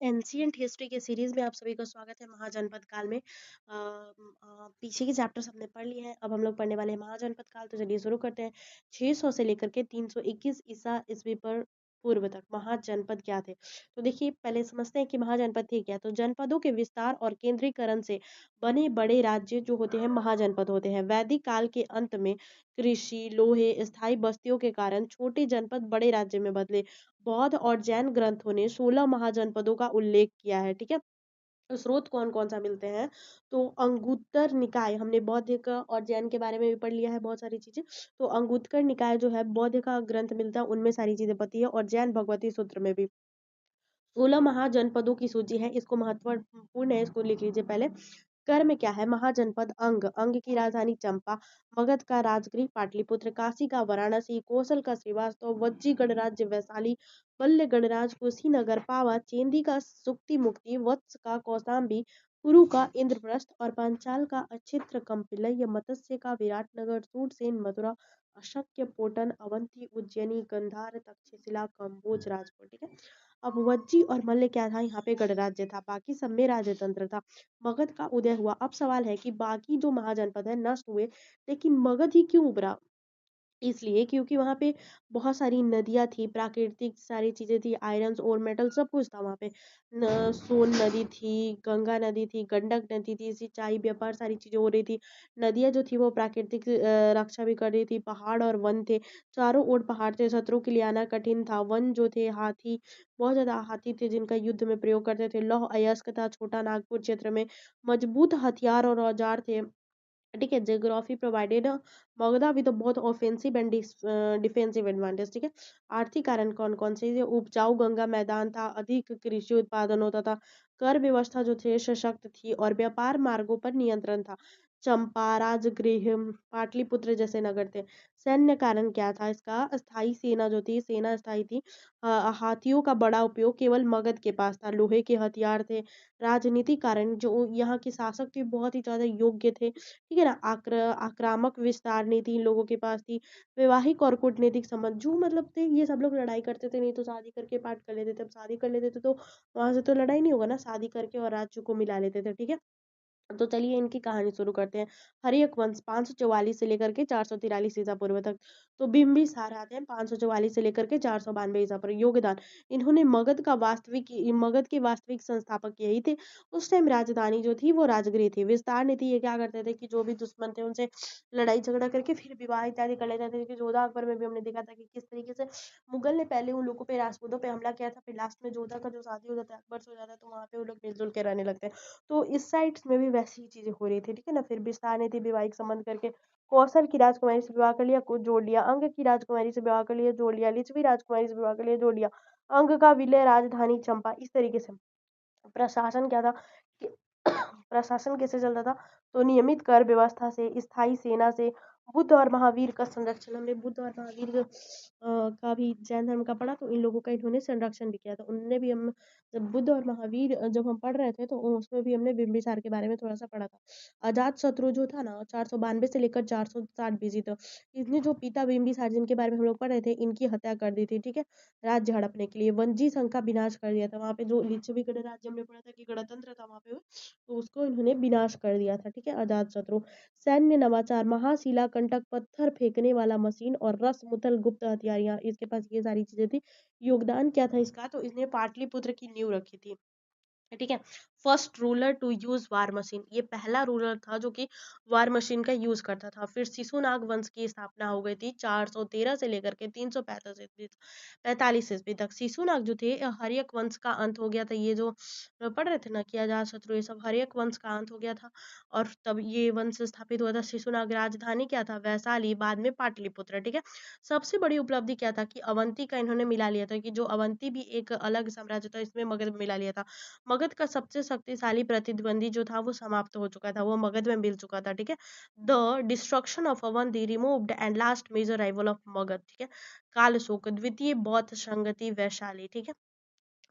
Ancient history के series में आप सभी का स्वागत है। महाजनपद काल में पीछे के चैप्टर्स हमने पढ़ लिए हैं। अब हम लोग पढ़ने वाले हैं महाजनपद काल। तो चलिए शुरू करते हैं। 600 से लेकर के 321 ईसा ईस्वी पर पूर्व तक महाजनपद क्या थे। तो देखिए पहले समझते हैं कि महाजनपद थे क्या। तो जनपदों के विस्तार और केंद्रीकरण से बने बड़े राज्य जो होते हैं महाजनपद होते हैं। वैदिक काल के अंत में कृषि लोहे स्थायी बस्तियों के कारण छोटे जनपद बड़े राज्य में बदले। बौद्ध और जैन ग्रंथों ने 16 महाजनपदों का उल्लेख किया है। ठीक है। तो स्रोत कौन कौन सा मिलते हैं। तो अंगुत्तर निकाय हमने बौद्ध का और जैन के बारे में भी पढ़ लिया है बहुत सारी चीजें। तो अंगुत्तर निकाय जो है बौद्ध का ग्रंथ मिलता है, उनमें सारी चीजें पती है, और जैन भगवती सूत्र में भी 16 महाजनपदों की सूची है। इसको महत्वपूर्ण है, इसको लिख लीजिए पहले। कर में क्या है। महाजनपद अंग अंग की राजधानी चंपा, मगध का राजगृह पाटलिपुत्र, काशी का वाराणसी, कौशल का श्रीवास्तव, वज्जी गणराज्य वैशाली, मल्ल गणराज कुशीनगर, पावा, चेंदी का सुक्ति मुक्ति, वत्स का कौशाम्बी, कुरु का इंद्रप्रस्थ और पांचाल का अक्षित्र कम्पिलय, मत्स्य का विराटनगर, सूरसेन मथुरा, अशक्य पोटन, अवंती उज्जैनी, गंधार तक्षशिला, कम्बोज राजपुर। ठीक है। अब वज्जी और मल्ल क्या था, यहाँ पे गणराज्य था, बाकी सब में राजतंत्र था। मगध का उदय हुआ। अब सवाल है कि बाकी जो महाजनपद है नष्ट हुए, लेकिन मगध ही क्यों उभरा। इसलिए क्योंकि वहां पे बहुत सारी नदियां थी, प्राकृतिक सारी चीजें थी, आयरन और मेटल सब कुछ था वहां पे। सोन नदी थी, गंगा नदी थी, गंडक नदी थी, सिंचाई व्यापार सारी चीजें हो रही थी। नदियां जो थी वो प्राकृतिक रक्षा भी कर रही थी। पहाड़ और वन थे, चारों ओर पहाड़ थे, शत्रु के लिए आना कठिन था। वन जो थे हाथी, बहुत ज्यादा हाथी थे जिनका युद्ध में प्रयोग करते थे। लौह अयस्क था, छोटा नागपुर क्षेत्र में मजबूत हथियार और औजार थे। ठीक है। ज्योग्राफी प्रोवाइडेड मगधा विद बहुत ऑफेंसिव एंड डिफेंसिव एडवांटेज। ठीक है। आर्थिक कारण कौन कौन से, ये उपजाऊ गंगा मैदान था, अधिक कृषि उत्पादन होता था, कर व्यवस्था जो थे सशक्त थी, और व्यापार मार्गों पर नियंत्रण था। चंपा राजगृह पाटलिपुत्र जैसे नगर थे। सैन्य कारण क्या था इसका, स्थायी सेना जो थी, सेना स्थायी थी। हाथियों का बड़ा उपयोग केवल मगध के पास था, लोहे के हथियार थे। राजनीतिक कारण जो यहाँ के शासक थे बहुत ही ज्यादा योग्य थे। ठीक है ना। आक्रामक विस्तार नीति इन लोगों के पास थी। वैवाहिक और कूटनीतिक संबंध जो मतलब थे, ये सब लोग लड़ाई करते थे, नहीं तो शादी करके पाठ कर लेते थे। अब शादी कर लेते थे तो वहां से तो लड़ाई नहीं होगा ना, शादी करके और राज्य को मिला लेते थे। ठीक है। तो चलिए इनकी कहानी शुरू करते हैं। हर्यक वंश 544 से लेकर के 443 ईसा पूर्व तक। तो बिंबिसार आते हैं 544 से लेकर के 492 ईसा पूर्व। योगदान, इन्होंने मगध के वास्तविक संस्थापक यही थे। उस टाइम राजधानी जो थी वो राजगृह थी। विस्तार नीति ये क्या करते थे कि जो भी दुश्मन थे उनसे लड़ाई झगड़ा करके फिर विवाह इत्यादि कर लेते थे। कि जोधा अकबर में भी हमने देखा था कि किस तरीके से मुगल ने पहले उन लोगों पे राजपूतों पे हमला किया था, फिर लास्ट में जोधा का जो शादी हो जाता है अकबर से हो जाता है, तो वहां पे वो लोग मिलजुल के रहने लगते हैं। तो इस साइड्स में भी वैसी ही चीजें हो रही थी। ठीक है ना। फिर विस्तार ने थी वैवाहिक संबंध करके कौशल की राजकुमारी से विवाह कर लिया, कुछ जोड़ लिया। अंग की राजकुमारी से विवाह कर लिया, जोड़ लिया। लिच्छवी राजकुमारी से विवाह कर लिया, जोड़ लिया। अंग का विलय राजधानी चंपा, इस तरीके से। प्रशासन क्या था कि प्रशासन कैसे चलता था, तो नियमित कर व्यवस्था से, स्थायी सेना से, बुद्ध और महावीर का संरक्षण। हमने बुद्ध और महावीर का भी जैन धर्म का पढ़ा, तो इन लोगों का इन्होंने संरक्षण भी किया था। उनने भी हम जब बुद्ध और महावीर जब हम पढ़ रहे थे तो उसमें भी हमने बिंबिसार के बारे में थोड़ा सा पढ़ा था। अजात शत्रु जो था ना 492 से लेकर 460 बीसी तक, इसने जो पिता बिंबिसार जिनके बारे में हम लोग पढ़ रहे थे, इनकी हत्या कर दी थी। ठीक है। राज्य हड़पने के लिए वंजी संघ का विनाश कर दिया था। वहां पे जो लिच्छवी गणराज्य हमने पढ़ा था कि गणतंत्र था वहां पे, तो उसको इन्होंने विनाश कर दिया था। ठीक है। अजात शत्रु। सैन्य नवाचार, महाशिला कंटक, पत्थर फेंकने वाला मशीन और रस मुतल गुप्त हथियार, यहाँ इसके पास ये सारी चीजें थी। योगदान क्या था इसका, तो इसने पाटलिपुत्र की नींव रखी थी। ठीक है। First ruler to use war machine, ये पहला रूलर था जो कि वार मशीन का यूज करता था। फिर शिशुनाग वंश की स्थापना हो गई थी 413 से लेकर के 345 ईस्वी तक। शिशुनाग जो थे हर्यक वंश का अंत हो गया था। ये जो पढ़ रहे थे ना कि अजात शत्रु, ये सब हर्यक वंश का अंत हो गया था, और तब ये वंश स्थापित हुआ था। शिशुनाग राजधानी क्या था, वैशाली, बाद में पाटलिपुत्र। ठीक है। सबसे बड़ी उपलब्धि क्या था कि अवंती का इन्होंने मिला लिया था, कि जो अवंती भी एक अलग साम्राज्य था, इसमें मगध मिला लिया था। मगध का सबसे शक्तिशाली प्रतिद्वंदी जो था वो समाप्त हो चुका था, वो मगध में मिल चुका था। ठीक है। The destruction of Avanti removed and last major rival of Magadh. ठीक है। कालशोक, द्वितीय बौद्ध संगति वैशाली। ठीक है।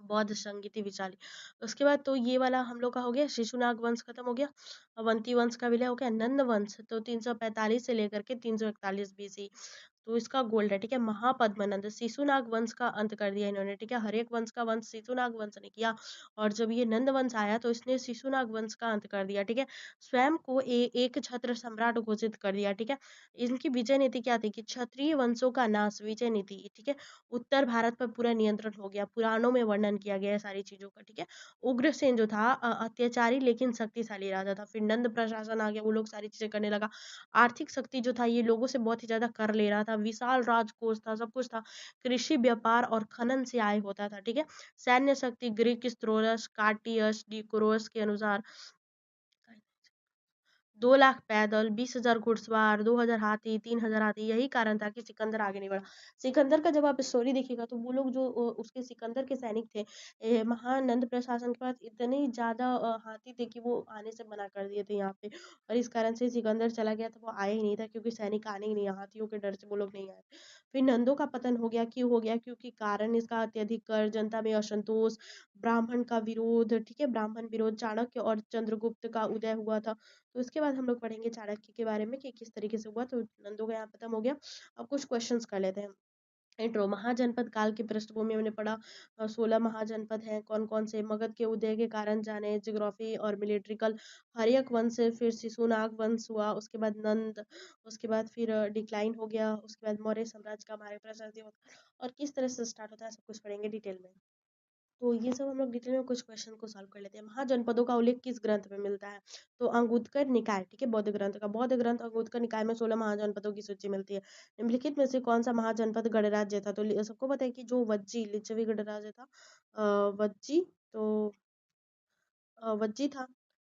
बौद्ध संगीति विचाली। उसके बाद तो ये वाला हम लोग का हो गया, शिशुनाग वंश खत्म हो गया, अवंती वंश का विलय हो गया। नंद वंश तो 345 से लेकर के 341 बीसी। तो इसका गोल्ड है, ठीक है। महापद्मनंद, शिशुनाग वंश का अंत कर दिया इन्होंने, ठीक है। हर एक वंश का वंश शिशुनाग वंश ने किया, और जब ये नंद वंश आया तो इसने शिशुनाग वंश का अंत कर दिया, ठीक है। स्वयं को एक छत्र सम्राट घोषित कर दिया, ठीक है। इनकी विजय नीति क्या थी कि क्षत्रिय वंशों का नाश, विजय नीति, ठीक है। उत्तर भारत पर पूरा नियंत्रण हो गया, पुराणों में वर्णन किया गया है सारी चीजों का, ठीक है। उग्रसेन जो था अत्याचारी लेकिन शक्तिशाली राजा था। फिर नंद प्रशासन आ गया, वो लोग सारी चीजें करने लगा। आर्थिक शक्ति जो था ये लोगों से बहुत ही ज्यादा कर ले रहा था, विशाल राजकोष था, सब कुछ था। कृषि, व्यापार और खनन से आय होता था, ठीक है। सैन्य शक्ति ग्रीक स्त्रोरस कार्टियस डिकोरस के अनुसार 2 लाख पैदल, 20,000 घुड़सवार, 2,000 हाथी, 3,000 हाथी। यही कारण था कि सिकंदर आगे नहीं बढ़ा। सिकंदर का जब आप स्टोरी देखिएगा तो वो लोग जो उसके सिकंदर के सैनिक थे, महानंद प्रशासन के पास इतने ज्यादा हाथी थे कि वो आने से मना कर दिए थे यहाँ पे, और इस कारण से सिकंदर चला गया था, वो आया ही नहीं था क्योंकि सैनिक आने ही नहीं, हाथियों के डर से वो लोग नहीं आए। फिर नंदों का पतन हो गया, क्यों हो गया? क्योंकि कारण इसका अत्यधिक कर, जनता में असंतोष, ब्राह्मण का विरोध, ठीक है। ब्राह्मण विरोध, चाणक्य और चंद्रगुप्त का उदय हुआ था। तो इसके बाद हम लोग पढ़ेंगे चाणक्य के बारे में कि किस तरीके से हुआ। तो नंदों का यहाँ खत्म हो गया। अब कुछ क्वेश्चंस कर लेते हैं। इंट्रो। महाजनपद काल की पृष्ठभूमि हमने पढ़ा, 16 महाजनपद हैं, कौन कौन से। मगध के उदय के कारण जाने, ज्योग्राफी और मिलिट्रिकल। हर्यक वंश से फिर शिशुनाग वंश हुआ, उसके बाद नंद, उसके बाद फिर डिक्लाइन हो गया, उसके बाद मौर्य साम्राज्य का हमारे प्रशस्ति होता है, और किस तरह से स्टार्ट होता है सब कुछ पढ़ेंगे डिटेल में। तो ये सब हम लोग डिटेल में कुछ क्वेश्चन को सॉल्व कर लेते हैं। महाजनपदों का उल्लेख किस ग्रंथ में मिलता है? तो अंगुत्तर निकाय, ठीक है, बौद्ध ग्रंथ का। बौद्ध ग्रंथ अंगुत्तर निकाय में 16 महाजनपदों की सूची मिलती है। निम्नलिखित में से कौन सा महाजनपद गणराज्य था? तो सबको पता है कि जो वज्जी लिच्छवी गणराज्य था, वज्जी, तो वज्जी था,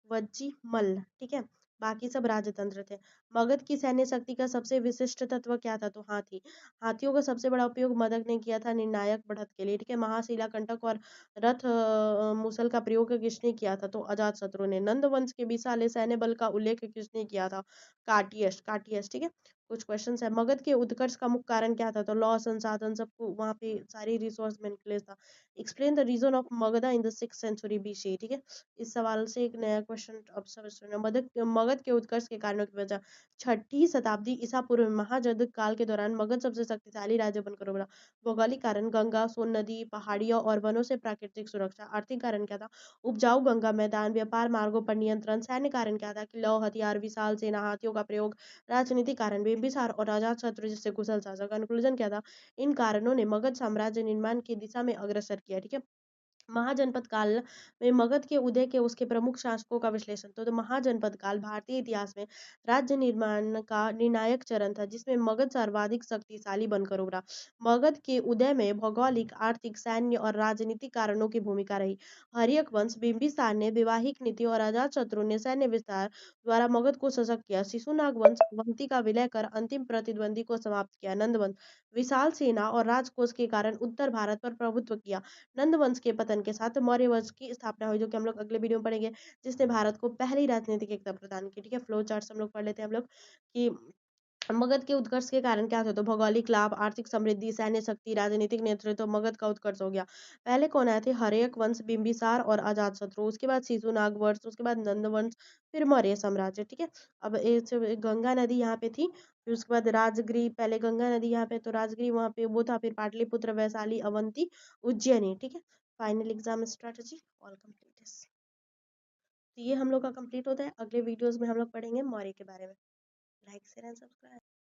वज्जी मल्ल, ठीक है। बाकी सब राजतंत्र थे। मगध की सैन्य शक्ति का सबसे विशिष्ट तत्व क्या था? तो हाथी। हाथियों का सबसे बड़ा उपयोग मगध ने किया था निर्णायक बढ़त के लिए, ठीक है। महाशिला कंटक और रथ मुसल का प्रयोग किसने किया था? तो अजात शत्रु ने। नंद वंश के विशाल सैन्य बल का उल्लेख किसने किया था? काटियस, काटियस, ठीक है। कुछ क्वेश्चन है। मगध के उत्कर्ष का मुख्य कारण क्या था? तो लौ, संसाधन, सबको वहां पे सारी रिसोर्स में निकले था। Explain the reason of Magadha in the 6th century BC, ठीक है। इस सवाल से एक नया क्वेश्चन ऑब्जर्व। मगध मगध के उत्कर्ष के कारणों की वजह। 6ठी शताब्दी ईसा पूर्व में महाजद काल के दौरान मगध सबसे शक्तिशाली राज्य बनकर उभरा। भौगोलिक कारण गंगा, सोन नदी, पहाड़ियों और वनों से प्राकृतिक सुरक्षा। आर्थिक कारण क्या था? उपजाऊ गंगा मैदान, व्यापार मार्गों पर नियंत्रण। सैन्य कारण क्या था? कि लौ, हथियार, विशाल सेना, हाथियों का प्रयोग। राजनीतिक कारण बिंबिसार और अजातशत्रु जैसे कुशल शासक। कंक्लूजन क्या था? इन कारणों ने मगध साम्राज्य निर्माण की दिशा में अग्रसर किया, ठीक है। महाजनपद काल में मगध के उदय के उसके प्रमुख शासकों का विश्लेषण। तो महाजनपद काल भारतीय इतिहास में राज्य निर्माण का निर्णायक चरण था, जिसमें मगध सर्वाधिक शक्तिशाली बनकर उभरा। मगध के उदय में भौगोलिक, आर्थिक, सैन्य और राजनीतिक कारणों की भूमिका रही। हर्यक वंश, बिंबिसार ने वैवाहिक नीति और अजातशत्रु ने सैन्य विस्तार द्वारा मगध को सशक्त किया। शिशुनाग वंश अवंती का विलय कर अंतिम प्रतिद्वंदी को समाप्त किया। नंद वंश विशाल सेना और राजकोष के कारण उत्तर भारत पर प्रभुत्व किया। नंद वंश के पतन के साथ मौर्य वंश की स्थापना हुई, जो कि हम लोग अगले वीडियो में पढ़ेंगे, जिसने भारत को पहली राजनीतिक एकता प्रदान की, ठीक है। फ्लो चार्ट हम लोग पढ़ लेते हैं हम लोग कि मगध के उत्कर्ष के कारण क्या थे? तो भौगोलिक लाभ, आर्थिक समृद्धि, सैन्य शक्ति, राजनीतिक नेतृत्व, मगध का उत्कर्ष हो गया। पहले कौन आए थे? हर्यक वंश, बिंबिसार और अजातशत्रु, उसके बाद शिशुनाग वंश, उसके बाद नंद वंश, फिर मौर्य साम्राज्य, ठीक है। अब गंगा नदी यहाँ पे थी, फिर उसके बाद राजगिरी, पहले गंगा नदी यहाँ पे, तो राजगिरी वहाँ पे वो था, फिर पाटलिपुत्र, वैशाली, अवंती, उज्जैनी, ठीक है। Final exam strategy all complete. तो ये हम लोग का कंप्लीट होता है। अगले वीडियोस में हम लोग पढ़ेंगे मौर्य के बारे में। Like share and subscribe.